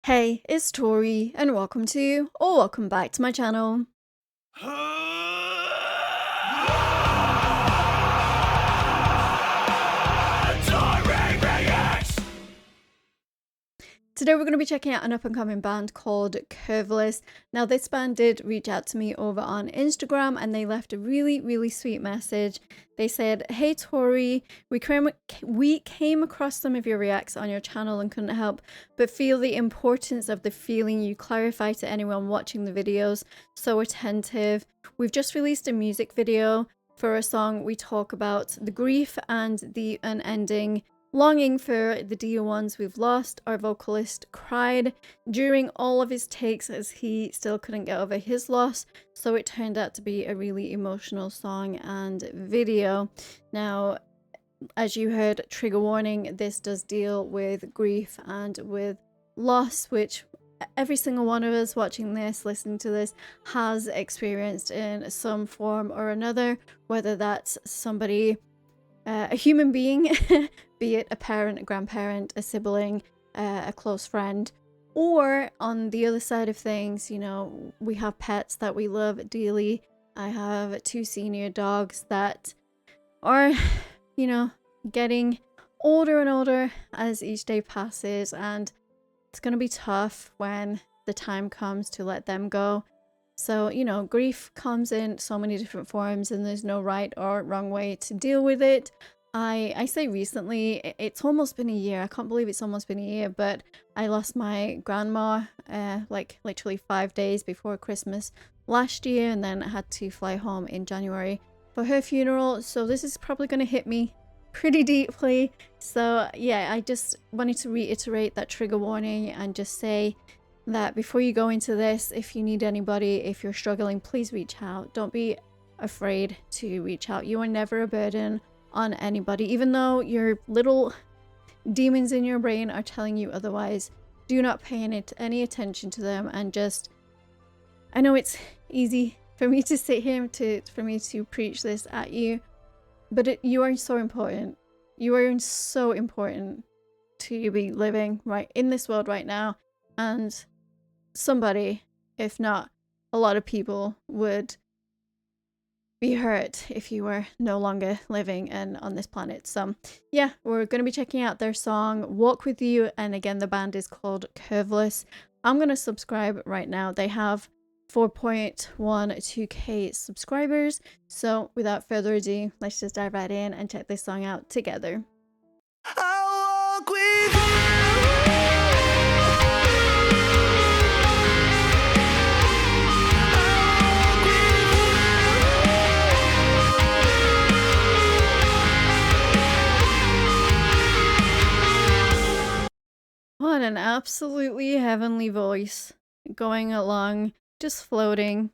Hey, it's Tori, and welcome back to my channel. Today we're going to be checking out an up-and-coming band called Curveless. Now this band did reach out to me over on Instagram and they left a really sweet message. They said, "Hey Tori, we came across some of your reacts on your channel and couldn't help but feel the importance of the feeling you clarify to anyone watching the videos. So attentive. We've just released a music video for a song we talk about the grief and the unending longing for the dear ones we've lost. Our vocalist cried during all of his takes as he still couldn't get over his loss, so it turned out to be a really emotional song and video." Now, as you heard, trigger warning, this does deal with grief and with loss, which every single one of us watching this, listening to this, has experienced in some form or another, whether that's somebody, a human being, be it a parent, a grandparent, a sibling, a close friend, or on the other side of things, you know, we have pets that we love dearly. I have 2 senior dogs that are, you know, getting older and older as each day passes, and it's going to be tough when the time comes to let them go. So, you know, grief comes in so many different forms and there's no right or wrong way to deal with it. I say recently, it's almost been a year. I can't believe it's almost been a year, but I lost my grandma like literally 5 days before Christmas last year, and then I had to fly home in January for her funeral. So this is probably going to hit me pretty deeply. So yeah, I just wanted to reiterate that trigger warning and just say that before you go into this, if you need anybody, if you're struggling, please reach out. Don't be afraid to reach out. You are never a burden on anybody, even though your little demons in your brain are telling you otherwise. Do not pay any attention to them, and just, I know it's easy for me to sit here for me to preach this at you, but you are so important. You are so important to be living right in this world right now, and somebody, if not a lot of people, would be hurt if you were no longer living and on this planet. So yeah, we're going to be checking out their song Walk With You, and again, the band is called Curveless. I'm going to subscribe right now. They have 4.12k subscribers. So without further ado, let's just dive right in and check this song out together. I'll walk with you. What an absolutely heavenly voice, going along, just floating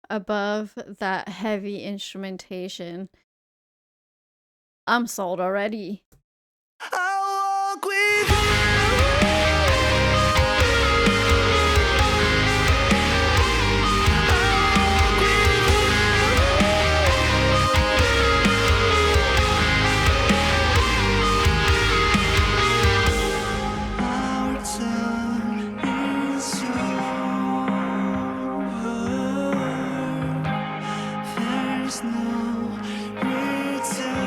above that heavy instrumentation. I'm sold already. I'll walk with you. Our time is over. There's no return.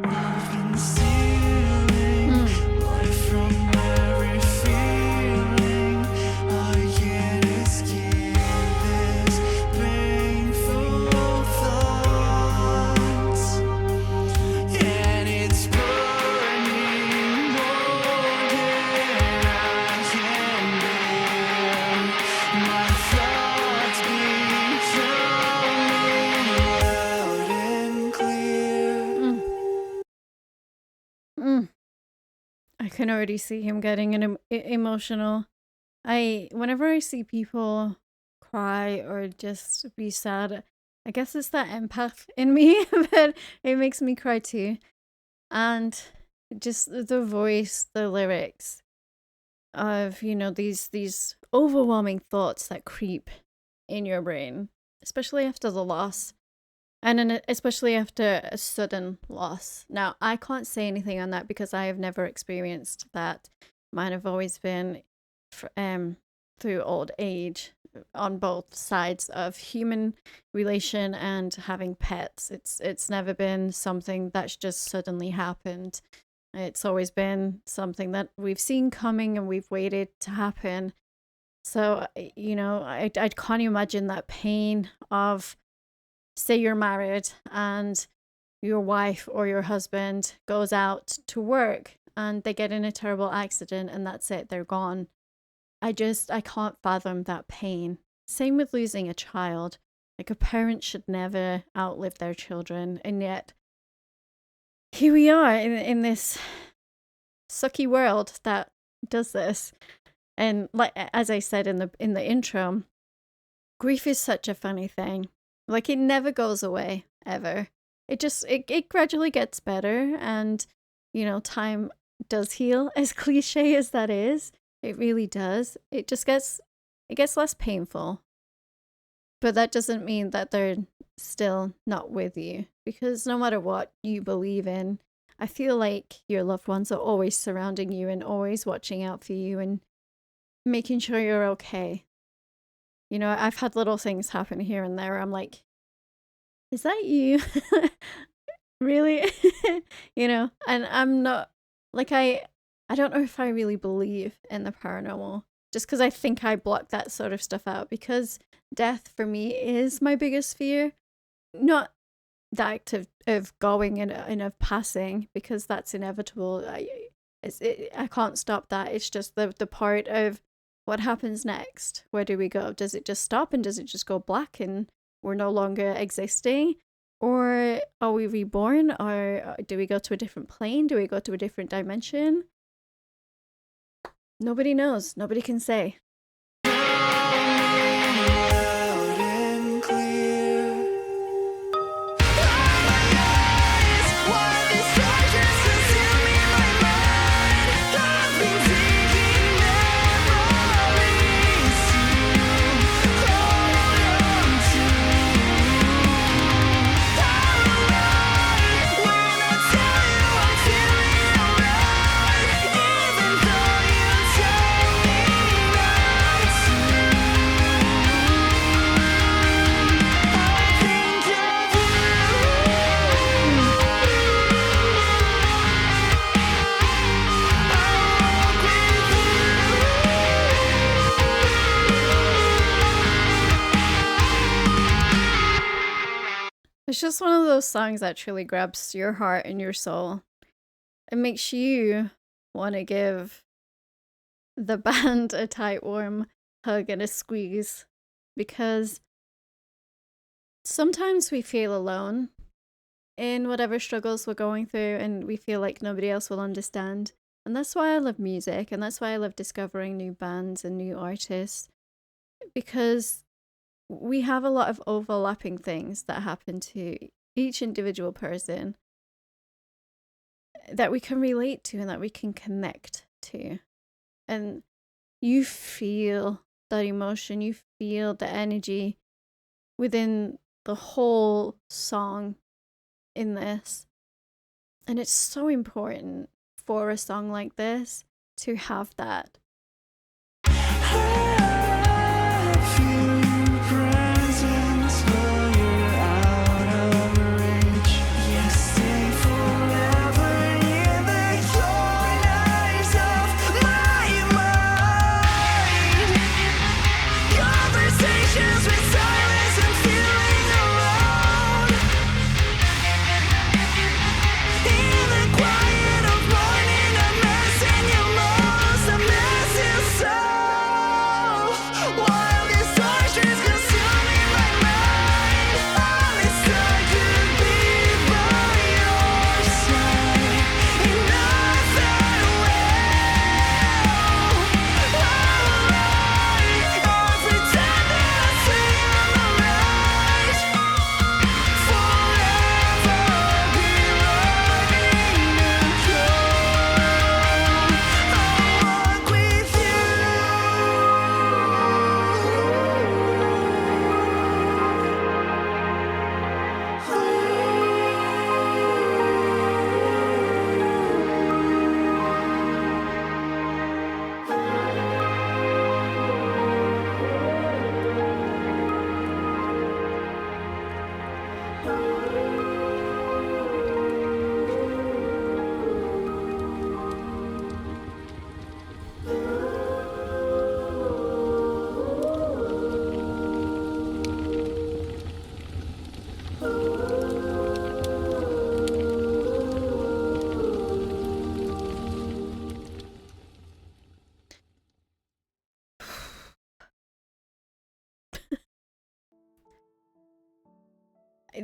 I've been stealing life from every feeling. I can't escape this painful thoughts, and it's burning more than I can bear. My thoughts becoming loud and clear. I can already see him getting emotional. Whenever I see people cry or just be sad, I guess it's that empath in me, but it makes me cry too. And just the voice, the lyrics of, you know, these overwhelming thoughts that creep in your brain, especially after the loss. And then especially after a sudden loss. Now, I can't say anything on that because I have never experienced that. Mine have always been through old age on both sides of human relation and having pets. It's never been something that's just suddenly happened. It's always been something that we've seen coming and we've waited to happen. So, I can't imagine that pain of, say you're married and your wife or your husband goes out to work and they get in a terrible accident and that's it, they're gone. I can't fathom that pain. Same with losing a child. Like, a parent should never outlive their children, and yet here we are in this sucky world that does this. And like as I said in the intro, grief is such a funny thing. Like, it never goes away ever. It gradually gets better, and time does heal, as cliche as that is. It really does. It gets less painful. But that doesn't mean that they're still not with you, because no matter what you believe in, I feel like your loved ones are always surrounding you and always watching out for you and making sure you're okay. I've had little things happen here and there. I'm like, is that you? Really? And I'm not, like, I don't know if I really believe in the paranormal, just because I think I block that sort of stuff out, because death for me is my biggest fear. Not the act of going and of passing, because that's inevitable. I can't stop that. It's just the part of what happens next. Where do we go? Does it just stop and does it just go black and we're no longer existing? Or are we reborn? Or do we go to a different plane? Do we go to a different dimension? Nobody knows. Nobody can say. Loud and clear. It's just one of those songs that truly grabs your heart and your soul. It makes you want to give the band a tight, warm hug and a squeeze, because sometimes we feel alone in whatever struggles we're going through, and we feel like nobody else will understand. And that's why I love music, and that's why I love discovering new bands and new artists, because we have a lot of overlapping things that happen to each individual person that we can relate to and that we can connect to. And you feel that emotion, you feel the energy within the whole song in this. And it's so important for a song like this to have that.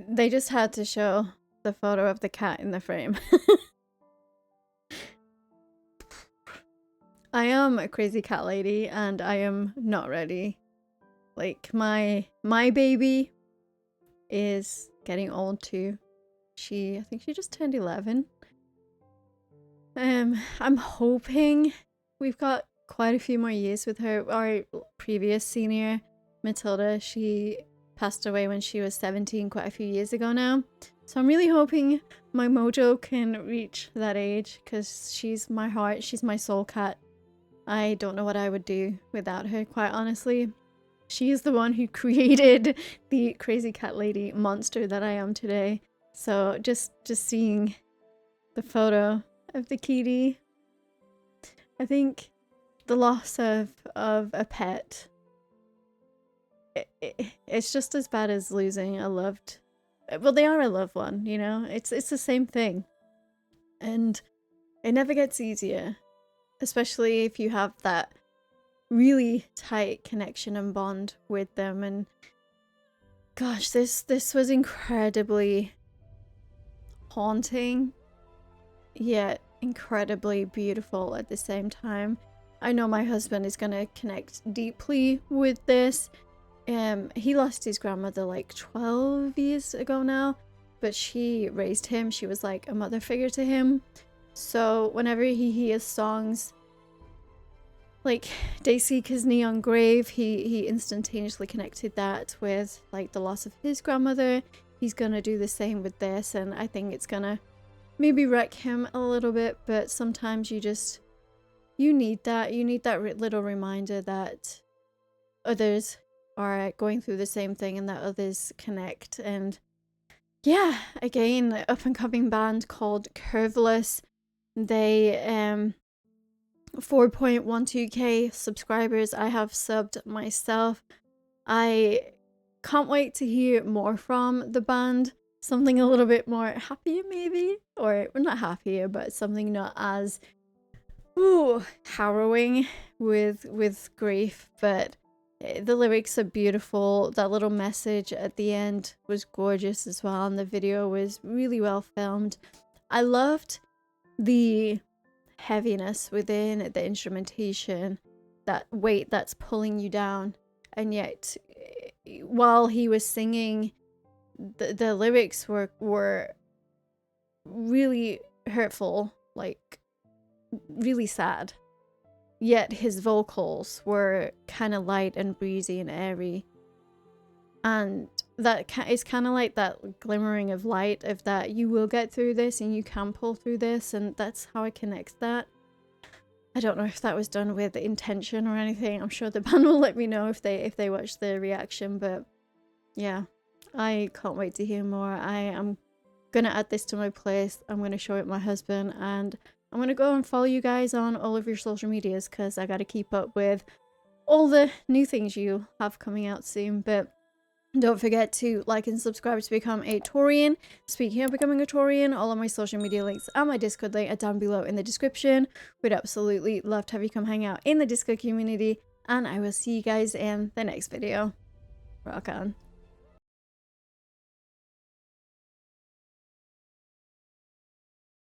They just had to show the photo of the cat in the frame. I am a crazy cat lady and I am not ready. Like my baby is getting old too. I think she just turned 11. I'm hoping we've got quite a few more years with her. Our previous senior, Matilda, she passed away when she was 17 quite a few years ago now. So I'm really hoping my Mojo can reach that age because she's my heart, she's my soul cat. I don't know what I would do without her, quite honestly. She is the one who created the crazy cat lady monster that I am today. So just seeing the photo of the kitty, I think the loss of a pet, it's just as bad as losing a loved, well, they are a loved one, you know? It's the same thing. And it never gets easier, especially if you have that really tight connection and bond with them. And gosh, this was incredibly haunting, yet incredibly beautiful at the same time. I know my husband is gonna connect deeply with this. He lost his grandmother like 12 years ago now, but she raised him. She was like a mother figure to him. So whenever he hears songs like Dayseeker's Neon Grave, he instantaneously connected that with like the loss of his grandmother. He's gonna do the same with this, and I think it's gonna maybe wreck him a little bit, but sometimes you need that little reminder that others are going through the same thing and that others connect. And yeah, again, up and coming band called Curveless. They 4.12k subscribers. I have subbed myself. I can't wait to hear more from the band. Something a little bit more happier maybe, or not happier, but something not as harrowing with grief. But the lyrics are beautiful. That little message at the end was gorgeous as well, and the video was really well filmed. I loved the heaviness within the instrumentation, that weight that's pulling you down, and yet while he was singing, the lyrics were really hurtful, like really sad, yet his vocals were kind of light and breezy and airy, and that is kind of like that glimmering of light of that you will get through this and you can pull through this. And that's how I connect that. I don't know if that was done with intention or anything. I'm sure the band will let me know if they watch the reaction. But yeah, I can't wait to hear more. I am gonna add this to my playlist. I'm gonna show it my husband, and I'm gonna go and follow you guys on all of your social medias because I gotta keep up with all the new things you have coming out soon. But don't forget to like and subscribe to become a Taurian. Speaking of becoming a Taurian, all of my social media links and my Discord link are down below in the description. We'd absolutely love to have you come hang out in the Discord community, and I will see you guys in the next video. Rock on.